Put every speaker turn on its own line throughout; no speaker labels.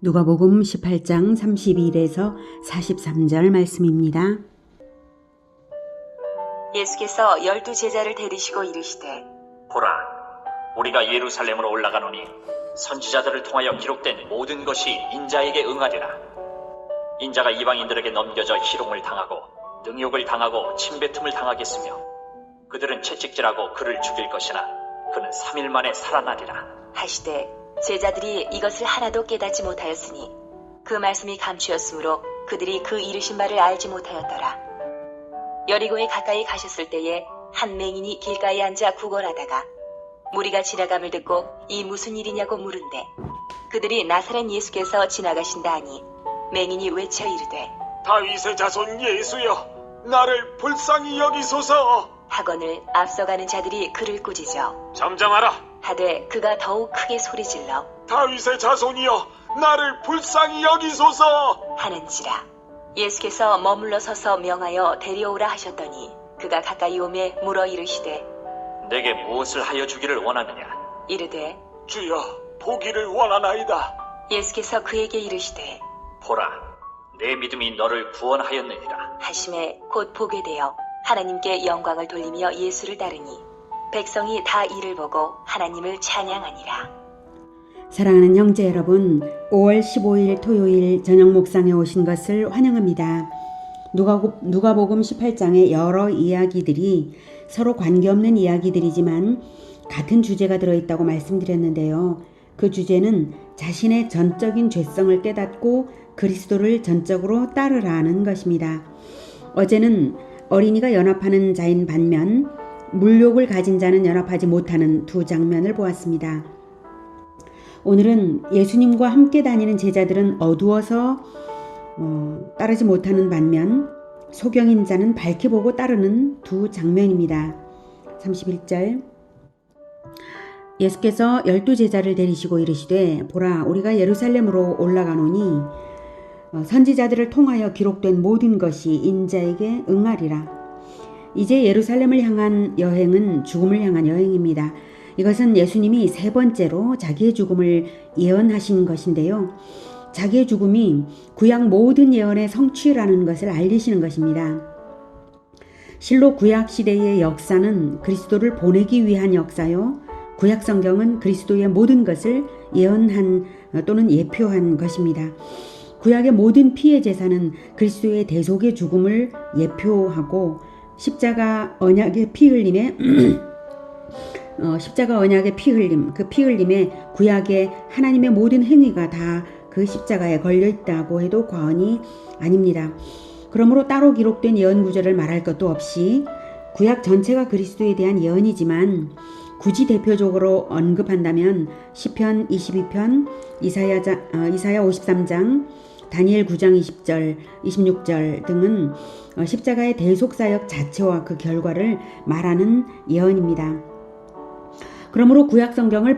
누가복음 18장 32일에서 43절 말씀입니다.
예수께서 12제자를 데리시고 이르시되
보라, 우리가 예루살렘으로 올라가노니 선지자들을 통하여 기록된 모든 것이 인자에게 응하리라. 인자가 이방인들에게 넘겨져 희롱을 당하고 능욕을 당하고 침뱉음을 당하겠으며 그들은 채찍질하고 그를 죽일 것이나 그는 3일 만에 살아나리라
하시되 제자들이 이것을 하나도 깨닫지 못하였으니 그 말씀이 감추었으므로 그들이 그 이르신 바를 알지 못하였더라. 여리고에 가까이 가셨을 때에 한 맹인이 길가에 앉아 구걸하다가 무리가 지나감을 듣고 이 무슨 일이냐고 물은데 그들이 나사렛 예수께서 지나가신다 하니 맹인이 외쳐 이르되
다윗의 자손 예수여, 나를 불쌍히 여기소서.
하거늘 앞서가는 자들이 그를 꾸짖어
잠잠하라.
하되 그가 더욱 크게 소리질러
다윗의 자손이여, 나를 불쌍히 여기소서.
하는지라. 예수께서 머물러 서서 명하여 데려오라 하셨더니 그가 가까이 오매 물어 이르시되
내게 무엇을 하여 주기를 원하느냐?
이르되
주여, 보기를 원하나이다.
예수께서 그에게 이르시되
보라, 내 믿음이 너를 구원하였느니라.
하심에 곧 보게 되어 하나님께 영광을 돌리며 예수를 따르니 백성이 다 이를 보고 하나님을 찬양하니라.
사랑하는 형제 여러분, 5월 15일 토요일 저녁 묵상에 오신 것을 환영합니다. 누가복음 18장의 여러 이야기들이 서로 관계없는 이야기들이지만 같은 주제가 들어있다고 말씀드렸는데요. 그 주제는 자신의 전적인 죄성을 깨닫고 그리스도를 전적으로 따르라는 것입니다. 어제는 어린이가 연합하는 자인 반면 물욕을 가진 자는 연합하지 못하는 두 장면을 보았습니다. 오늘은 예수님과 함께 다니는 제자들은 어두워서 따르지 못하는 반면 소경인 자는 밝게 보고 따르는 두 장면입니다. 31절 예수께서 12제자를 데리시고 이르시되 보라, 우리가 예루살렘으로 올라가노니 선지자들을 통하여 기록된 모든 것이 인자에게 응하리라. 이제 예루살렘을 향한 여행은 죽음을 향한 여행입니다. 이것은 예수님이 세 번째로 자기의 죽음을 예언하신 것인데요. 자기의 죽음이 구약 모든 예언의 성취라는 것을 알리시는 것입니다. 실로 구약 시대의 역사는 그리스도를 보내기 위한 역사요. 구약 성경은 그리스도의 모든 것을 예언한 또는 예표한 것입니다. 구약의 모든 피의 제사는 그리스도의 대속의 죽음을 예표하고 십자가 언약의 피 흘림에 그 피 흘림에 구약의 하나님의 모든 행위가 다 그 십자가에 걸려 있다고 해도 과언이 아닙니다. 그러므로 따로 기록된 예언 구절을 말할 것도 없이 구약 전체가 그리스도에 대한 예언이지만 굳이 대표적으로 언급한다면 시편 22편, 이사야 53장, 다니엘 9장 20절, 26절 등은 십자가의 대속사역 자체와 그 결과를 말하는 예언입니다. 그러므로 구약 성경을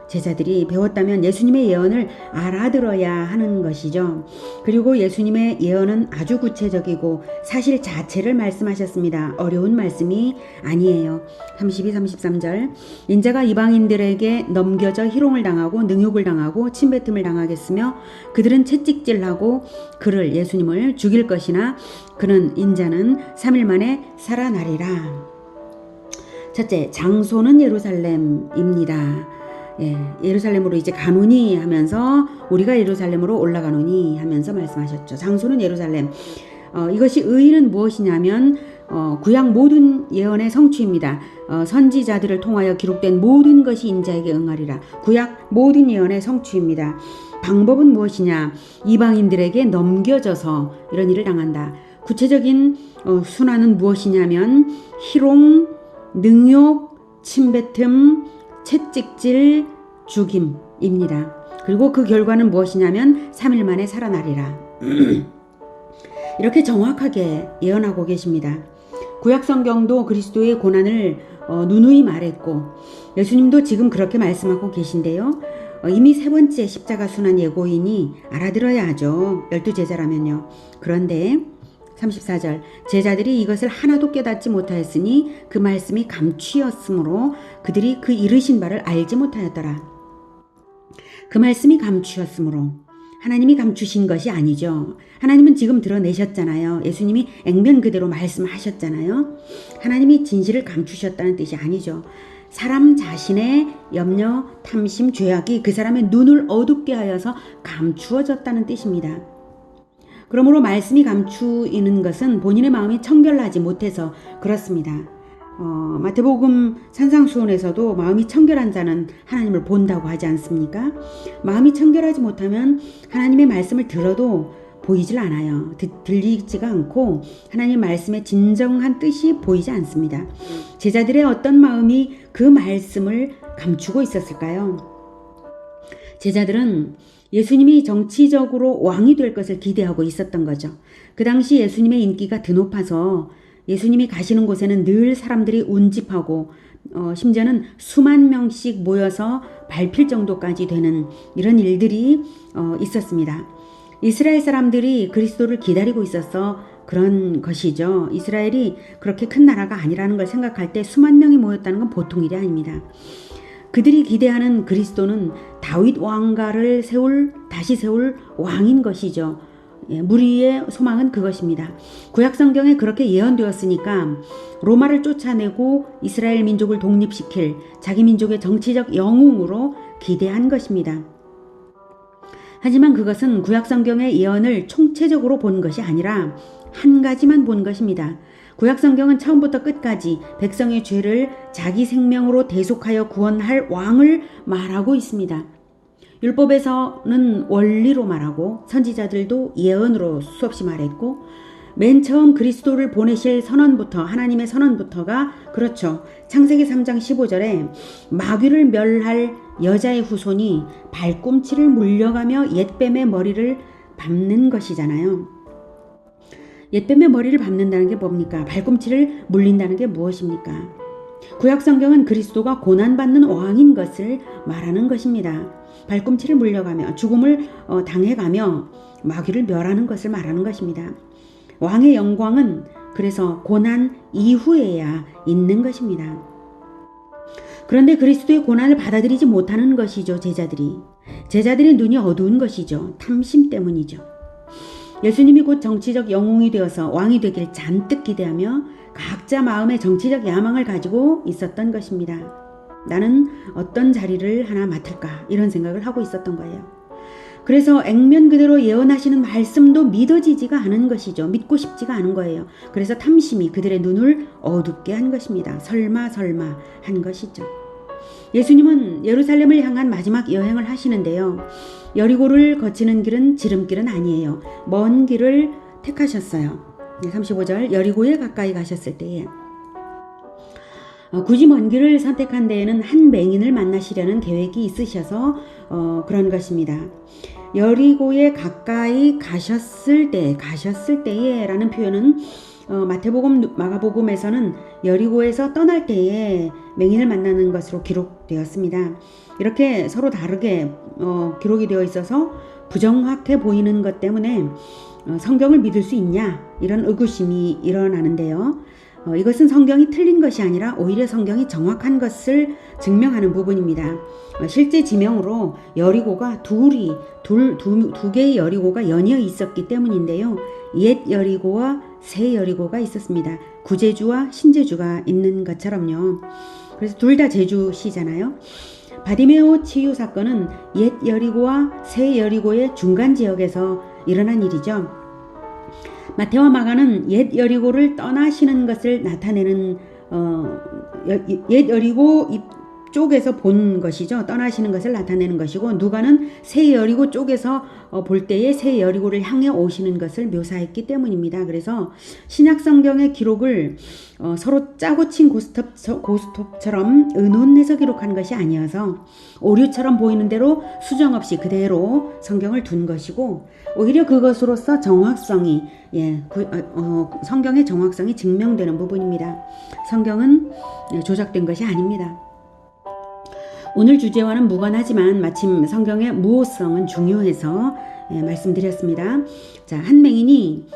제자들이 배웠다면 예수님의 예언을 알아들어야 하는 것이죠. 그리고 예수님의 예언은 아주 구체적이고 사실 자체를 말씀하셨습니다. 어려운 말씀이 아니에요. 32, 33절 인자가 이방인들에게 넘겨져 희롱을 당하고 능욕을 당하고 침뱉음을 당하겠으며 그들은 채찍질하고 그를 예수님을 죽일 것이나 그는 인자는 3일 만에 살아나리라. 첫째, 장소는 예루살렘입니다. 예루살렘으로 이제 가노니 하면서 우리가 예루살렘으로 올라가노니 하면서 말씀하셨죠. 장소는 예루살렘. 이것이 의의는 무엇이냐면 구약 모든 예언의 성취입니다. 선지자들을 통하여 기록된 모든 것이 인자에게 응하리라. 구약 모든 예언의 성취입니다. 방법은 무엇이냐? 이방인들에게 넘겨져서 이런 일을 당한다. 구체적인 순환은 무엇이냐면 희롱, 능욕, 침뱉음, 채찍질, 죽임입니다. 그리고 그 결과는 무엇이냐면 3일 만에 살아나리라. 이렇게 정확하게 예언하고 계십니다. 구약 성경도 그리스도의 고난을 누누이 말했고 예수님도 지금 그렇게 말씀하고 계신데요. 이미 세 번째 십자가 순환 예고이니 알아들어야 하죠. 12제자라면요. 그런데 34절 제자들이 이것을 하나도 깨닫지 못하였으니 그 말씀이 감추었으므로 그들이 그 이르신 바를 알지 못하였더라. 그 말씀이 감추었으므로 하나님이 감추신 것이 아니죠. 하나님은 지금 드러내셨잖아요. 예수님이 액면 그대로 말씀하셨잖아요. 하나님이 진실을 감추셨다는 뜻이 아니죠. 사람 자신의 염려, 탐심, 죄악이 그 사람의 눈을 어둡게 하여서 감추어졌다는 뜻입니다. 그러므로 말씀이 감추이는 것은 본인의 마음이 청결하지 못해서 그렇습니다. 마태복음 산상수훈에서도 마음이 청결한 자는 하나님을 본다고 하지 않습니까? 마음이 청결하지 못하면 하나님의 말씀을 들어도 보이질 않아요. 들리지가 않고 하나님 말씀의 진정한 뜻이 보이지 않습니다. 제자들의 어떤 마음이 그 말씀을 감추고 있었을까요? 제자들은 예수님이 정치적으로 왕이 될 것을 기대하고 있었던 거죠. 그 당시 예수님의 인기가 드높아서 예수님이 가시는 곳에는 늘 사람들이 운집하고 심지어는 수만 명씩 모여서 밟힐 정도까지 되는 이런 일들이 있었습니다. 이스라엘 사람들이 그리스도를 기다리고 있어서 그런 것이죠. 이스라엘이 그렇게 큰 나라가 아니라는 걸 생각할 때 수만 명이 모였다는 건 보통 일이 아닙니다. 그들이 기대하는 그리스도는 다윗 왕가를 다시 세울 왕인 것이죠. 무리의 소망은 그것입니다. 구약 성경에 그렇게 예언되었으니까 로마를 쫓아내고 이스라엘 민족을 독립시킬 자기 민족의 정치적 영웅으로 기대한 것입니다. 하지만 그것은 구약 성경의 예언을 총체적으로 본 것이 아니라 한 가지만 본 것입니다. 구약 성경은 처음부터 끝까지 백성의 죄를 자기 생명으로 대속하여 구원할 왕을 말하고 있습니다. 율법에서는 원리로 말하고 선지자들도 예언으로 수없이 말했고 맨 처음 그리스도를 보내실 선언부터 하나님의 선언부터가 그렇죠. 창세기 3장 15절에 마귀를 멸할 여자의 후손이 발꿈치를 물려가며 옛뱀의 머리를 밟는 것이잖아요. 옛뱀의 머리를 밟는다는 게 뭡니까? 발꿈치를 물린다는 게 무엇입니까? 구약 성경은 그리스도가 고난받는 왕인 것을 말하는 것입니다. 발꿈치를 물려가며 죽음을 당해가며 마귀를 멸하는 것을 말하는 것입니다. 왕의 영광은 그래서 고난 이후에야 있는 것입니다. 그런데 그리스도의 고난을 받아들이지 못하는 것이죠. 제자들의 눈이 어두운 것이죠. 탐심 때문이죠. 예수님이 곧 정치적 영웅이 되어서 왕이 되길 잔뜩 기대하며 각자 마음의 정치적 야망을 가지고 있었던 것입니다. 나는 어떤 자리를 하나 맡을까 이런 생각을 하고 있었던 거예요. 그래서 액면 그대로 예언하시는 말씀도 믿어지지가 않은 것이죠. 믿고 싶지가 않은 거예요. 그래서 탐심이 그들의 눈을 어둡게 한 것입니다. 설마 한 것이죠. 예수님은 예루살렘을 향한 마지막 여행을 하시는데요. 여리고를 거치는 길은 지름길은 아니에요. 먼 길을 택하셨어요. 35절 여리고에 가까이 가셨을 때에 굳이 먼 길을 선택한 데에는 한 맹인을 만나시려는 계획이 있으셔서 그런 것입니다. 여리고에 가까이 가셨을 때에 라는 표현은 마태복음, 마가복음에서는 여리고에서 떠날 때에 맹인을 만나는 것으로 기록되었습니다. 이렇게 서로 다르게 기록이 되어 있어서 부정확해 보이는 것 때문에 성경을 믿을 수 있냐 이런 의구심이 일어나는데요. 이것은 성경이 틀린 것이 아니라 오히려 성경이 정확한 것을 증명하는 부분입니다. 실제 지명으로 여리고가 두 개의 여리고가 연이어 있었기 때문인데요. 옛 여리고와 새 여리고가 있었습니다. 구제주와 신제주가 있는 것처럼요. 그래서 둘 다 제주시잖아요. 바디메오 치유 사건은 옛 여리고와 새 여리고의 중간 지역에서 일어난 일이죠. 마태와 마가는 옛 여리고를 떠나시는 것을 나타내는 옛 여리고 쪽에서 본 것이죠. 떠나시는 것을 나타내는 것이고 누가는 새 여리고 쪽에서 볼 때에 새 여리고를 향해 오시는 것을 묘사했기 때문입니다. 그래서 신약 성경의 기록을 서로 짜고 친 고스톱처럼 의논해서 기록한 것이 아니어서 오류처럼 보이는 대로 수정 없이 그대로 성경을 둔 것이고 오히려 그것으로서 정확성이 성경의 정확성이 증명되는 부분입니다. 성경은 조작된 것이 아닙니다. 오늘 주제와는 무관하지만 마침 성경의 무호성은 중요해서 말씀드렸습니다. 자, 한 맹인이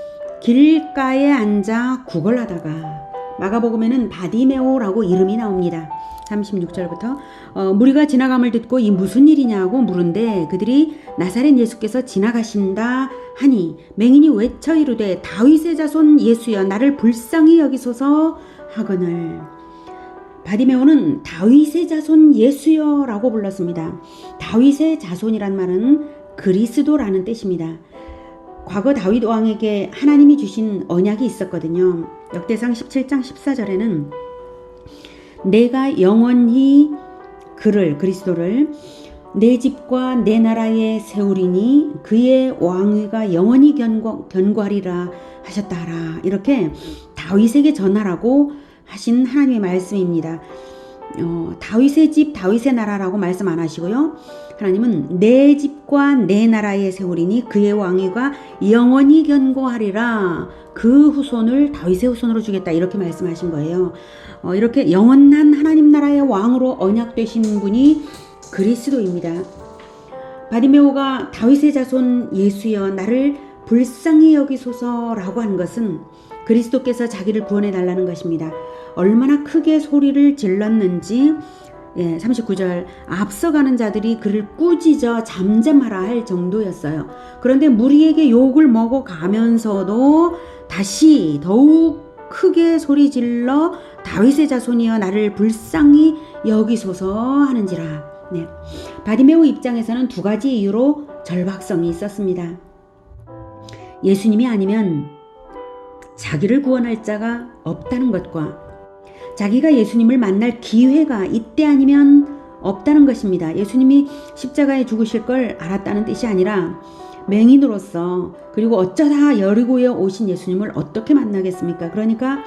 길가에 앉아 구걸하다가 마가복음에는 바디메오라고 이름이 나옵니다. 36절부터 무리가 지나감을 듣고 이 무슨 일이냐고 물은데 그들이 나사렛 예수께서 지나가신다 하니 맹인이 외쳐 이르되 다윗의 자손 예수여 나를 불쌍히 여기소서 하거늘. 바디메오는 다윗의 자손 예수여 라고 불렀습니다. 다윗의 자손이란 말은 그리스도라는 뜻입니다. 과거 다윗 왕에게 하나님이 주신 언약이 있었거든요. 역대상 17장 14절에는 내가 영원히 그리스도를 내 집과 내 나라에 세우리니 그의 왕위가 영원히 견고하리라 하셨다 하라. 이렇게 다윗에게 전하라고 하신 하나님의 말씀입니다. 다윗의 집, 다윗의 나라라고 말씀 안 하시고요. 하나님은 내 집과 내 나라에 세우리니 그의 왕위가 영원히 견고하리라. 그 후손을 다윗의 후손으로 주겠다. 이렇게 말씀하신 거예요. 이렇게 영원한 하나님 나라의 왕으로 언약되신 분이 그리스도입니다. 바디메오가 다윗의 자손 예수여 나를 불쌍히 여기소서라고 한 것은 그리스도께서 자기를 구원해 달라는 것입니다. 얼마나 크게 소리를 질렀는지 39절 앞서가는 자들이 그를 꾸짖어 잠잠하라 할 정도였어요. 그런데 무리에게 욕을 먹어가면서도 다시 더욱 크게 소리 질러 다윗의 자손이여 나를 불쌍히 여기소서 하는지라. 바디메오 입장에서는 두 가지 이유로 절박성이 있었습니다. 예수님이 아니면 자기를 구원할 자가 없다는 것과 자기가 예수님을 만날 기회가 이때 아니면 없다는 것입니다. 예수님이 십자가에 죽으실 걸 알았다는 뜻이 아니라 맹인으로서 그리고 어쩌다 여리고에 오신 예수님을 어떻게 만나겠습니까? 그러니까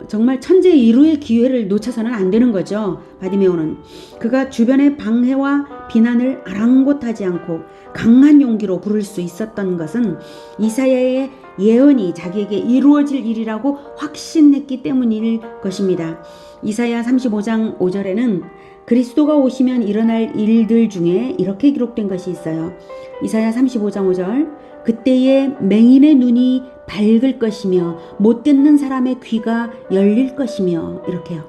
정말 천재 이루의 기회를 놓쳐서는 안 되는 거죠. 바디메오는 그가 주변의 방해와 비난을 아랑곳하지 않고 강한 용기로 부를 수 있었던 것은 이사야의 예언이 자기에게 이루어질 일이라고 확신했기 때문일 것입니다. 이사야 35장 5절에는 그리스도가 오시면 일어날 일들 중에 이렇게 기록된 것이 있어요. 이사야 35장 5절 그때에 맹인의 눈이 밝을 것이며 못 듣는 사람의 귀가 열릴 것이며 이렇게요.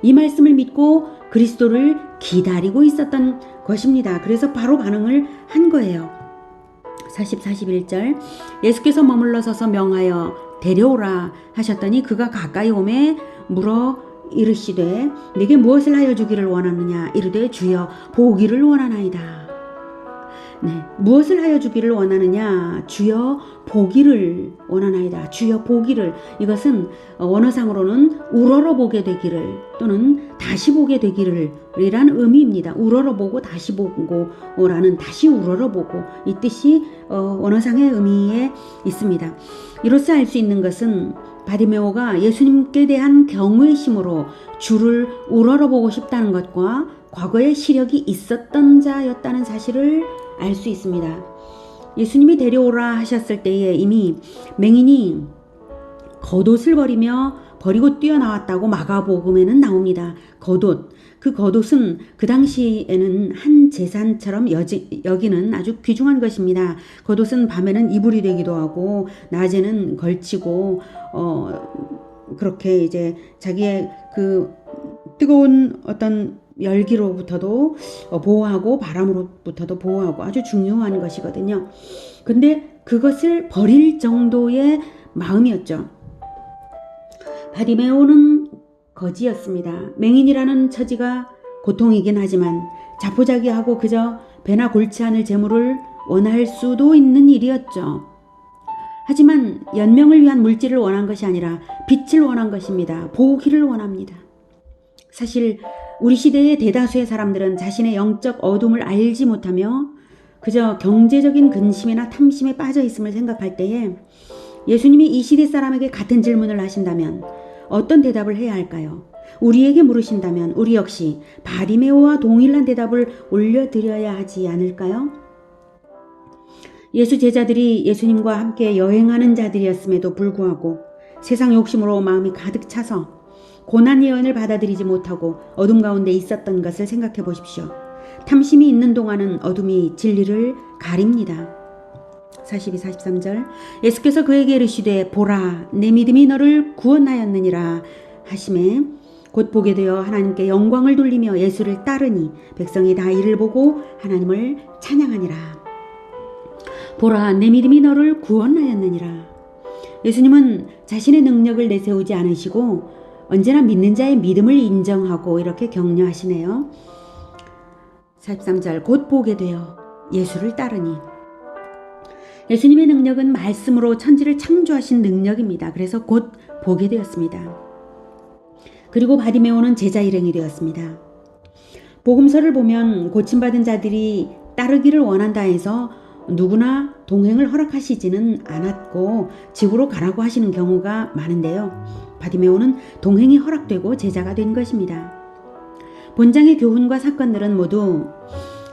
이 말씀을 믿고 그리스도를 기다리고 있었던 것입니다. 그래서 바로 반응을 한 거예요. 40, 41절 예수께서 머물러 서서 명하여 데려오라 하셨더니 그가 가까이 오매 물어 이르시되 내게 무엇을 하여 주기를 원하느냐 이르되 주여 보기를 원하나이다. 무엇을 하여 주기를 원하느냐 주여 보기를 원하나이다. 주여 보기를 이것은 원어상으로는 우러러보게 되기를 또는 다시 보게 되기를 이라는 의미입니다. 우러러보고 다시 보고 라는 다시 우러러보고 이 뜻이 원어상의 의미에 있습니다. 이로써 알 수 있는 것은 바디메오가 예수님께 대한 경외심으로 주를 우러러보고 싶다는 것과 과거에 시력이 있었던 자였다는 사실을 알 수 있습니다. 예수님이 데려오라 하셨을 때에 이미 맹인이 겉옷을 버리고 뛰어나왔다고 마가복음에는 나옵니다. 겉옷. 그 겉옷은 그 당시에는 한 재산처럼 여기는 아주 귀중한 것입니다. 겉옷은 밤에는 이불이 되기도 하고 낮에는 걸치고 그렇게 이제 자기의 그 뜨거운 어떤 열기로부터도 보호하고 바람으로부터도 보호하고 아주 중요한 것이거든요. 근데 그것을 버릴 정도의 마음이었죠. 바디메오는 거지였습니다. 맹인이라는 처지가 고통이긴 하지만 자포자기하고 그저 배나 골치 않을 재물을 원할 수도 있는 일이었죠. 하지만 연명을 위한 물질을 원한 것이 아니라 빛을 원한 것입니다. 보기를 원합니다. 사실 우리 시대의 대다수의 사람들은 자신의 영적 어둠을 알지 못하며 그저 경제적인 근심이나 탐심에 빠져 있음을 생각할 때에 예수님이 이 시대 사람에게 같은 질문을 하신다면 어떤 대답을 해야 할까요? 우리에게 물으신다면 우리 역시 바디메오와 동일한 대답을 올려드려야 하지 않을까요? 예수 제자들이 예수님과 함께 여행하는 자들이었음에도 불구하고 세상 욕심으로 마음이 가득 차서 고난 예언을 받아들이지 못하고 어둠 가운데 있었던 것을 생각해 보십시오. 탐심이 있는 동안은 어둠이 진리를 가립니다. 42, 43절 예수께서 그에게 이르시되 보라 내 믿음이 너를 구원하였느니라 하시매 곧 보게 되어 하나님께 영광을 돌리며 예수를 따르니 백성이 다 이를 보고 하나님을 찬양하니라. 보라, 내 믿음이 너를 구원하였느니라. 예수님은 자신의 능력을 내세우지 않으시고 언제나 믿는 자의 믿음을 인정하고 이렇게 격려하시네요. 43절, 곧 보게 되어 예수를 따르니. 예수님의 능력은 말씀으로 천지를 창조하신 능력입니다. 그래서 곧 보게 되었습니다. 그리고 바디메오는 제자 일행이 되었습니다. 복음서를 보면 고침받은 자들이 따르기를 원한다 해서 누구나 동행을 허락하시지는 않았고 집으로 가라고 하시는 경우가 많은데요. 바디메오는 동행이 허락되고 제자가 된 것입니다. 본장의 교훈과 사건들은 모두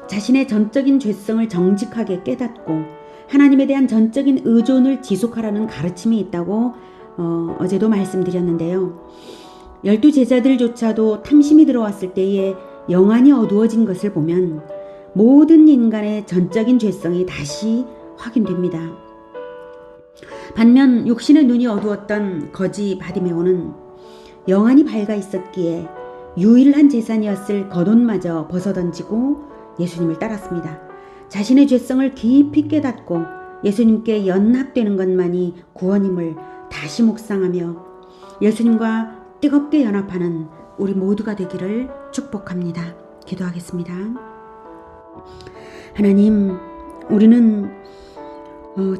자신의 전적인 죄성을 정직하게 깨닫고 하나님에 대한 전적인 의존을 지속하라는 가르침이 있다고 어제도 말씀드렸는데요. 12제자들조차도 탐심이 들어왔을 때에 영안이 어두워진 것을 보면 모든 인간의 전적인 죄성이 다시 확인됩니다. 반면 육신의 눈이 어두웠던 거지 바디메오는 영안이 밝아 있었기에 유일한 재산이었을 겉옷마저 벗어던지고 예수님을 따랐습니다. 자신의 죄성을 깊이 깨닫고 예수님께 연합되는 것만이 구원임을 다시 묵상하며 예수님과 뜨겁게 연합하는 우리 모두가 되기를 축복합니다. 기도하겠습니다. 하나님, 우리는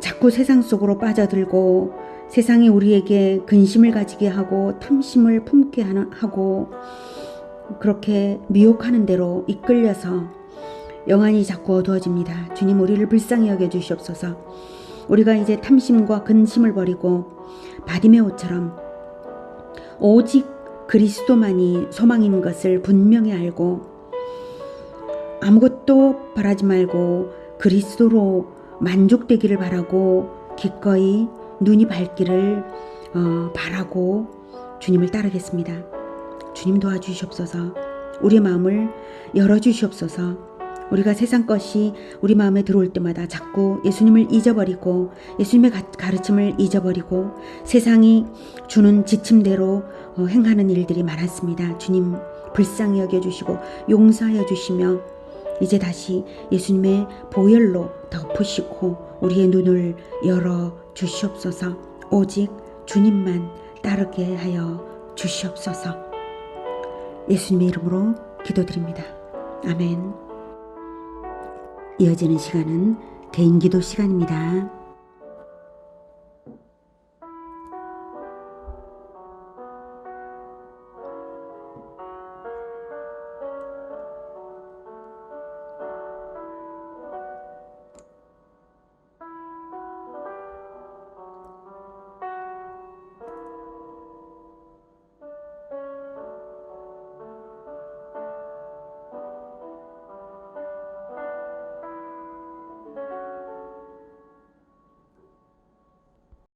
자꾸 세상 속으로 빠져들고 세상이 우리에게 근심을 가지게 하고 탐심을 품게 하고 그렇게 미혹하는 대로 이끌려서 영안이 자꾸 어두워집니다. 주님, 우리를 불쌍히 여겨 주시옵소서. 우리가 이제 탐심과 근심을 버리고 바디메오처럼 오직 그리스도만이 소망인 것을 분명히 알고 아무것도 바라지 말고 그리스도로 만족되기를 바라고 기꺼이 눈이 밝기를 바라고 주님을 따르겠습니다. 주님 도와주시옵소서. 우리의 마음을 열어주시옵소서. 우리가 세상 것이 우리 마음에 들어올 때마다 자꾸 예수님을 잊어버리고 예수님의 가르침을 잊어버리고 세상이 주는 지침대로 행하는 일들이 많았습니다. 주님 불쌍히 여겨주시고 용서하여 주시며 이제 다시 예수님의 보혈로 덮으시고 우리의 눈을 열어 주시옵소서. 오직 주님만 따르게 하여 주시옵소서. 예수님의 이름으로 기도드립니다. 아멘. 이어지는 시간은 개인기도 시간입니다.